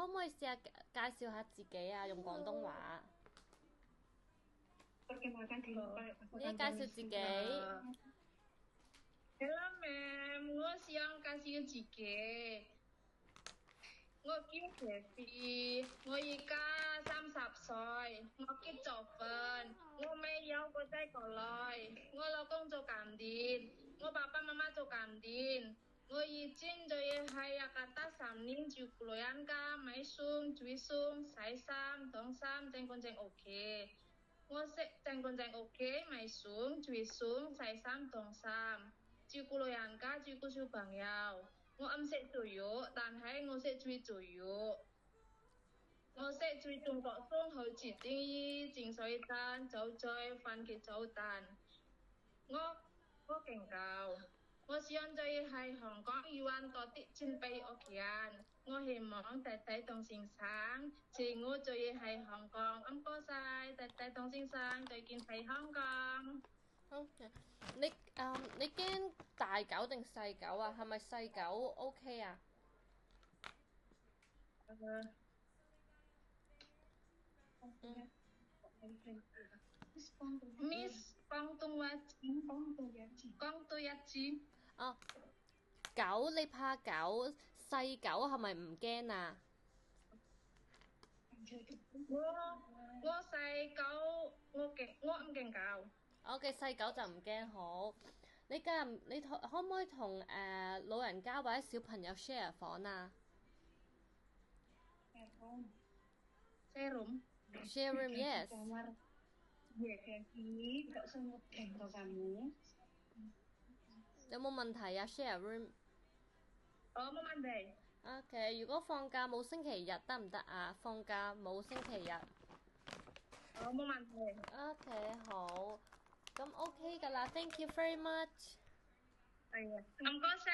可唔可以試下介紹下自己啊？用廣東話。Perkenalkan diri Pak. 你介紹自己。Hello ma'am，我想介紹自己。我叫 Kathy，我而家30歲，我結咗婚，我未有個仔過來，我老公做鑑定，我爸爸媽媽做鑑定，我已經在喺雅加達3年照顧老人家，買餸、煮餸、洗衫、燙衫，整乾淨屋企。我識整乾淨屋企，買餸、煮餸、洗衫、燙衫，照顧老人家，照顧小朋友。我唔識做肉，但係我識煮做肉。我識煮中國餸，好似蒸魚、蒸水蛋、酒醉、番茄炒蛋。我勁夠。我想在喺香港要揾多啲錢俾屋企人。我希望弟弟同先生，請我在喺香港。唔該晒，弟弟同先生，再見喺香港。OK，你驚大狗定細狗啊？係咪細狗 OK 啊？Miss 廣東話講多一次。哦，狗你怕狗，細狗係咪唔驚啊？我細狗，我唔驚狗。我嘅細狗就唔驚好。你可唔可以同老人家或者小朋友 share 房啊 Serum。 ？share room yes。 Kamar. Ya, Kathy, kok semut bengkok kamu? 有冇問題啊？share room。冇問題。OK， 如果放假冇星期日得唔得啊？放假冇星期日。冇問題。OK， 好。咁 OK 㗎啦，thank you very much。係啊，唔該晒。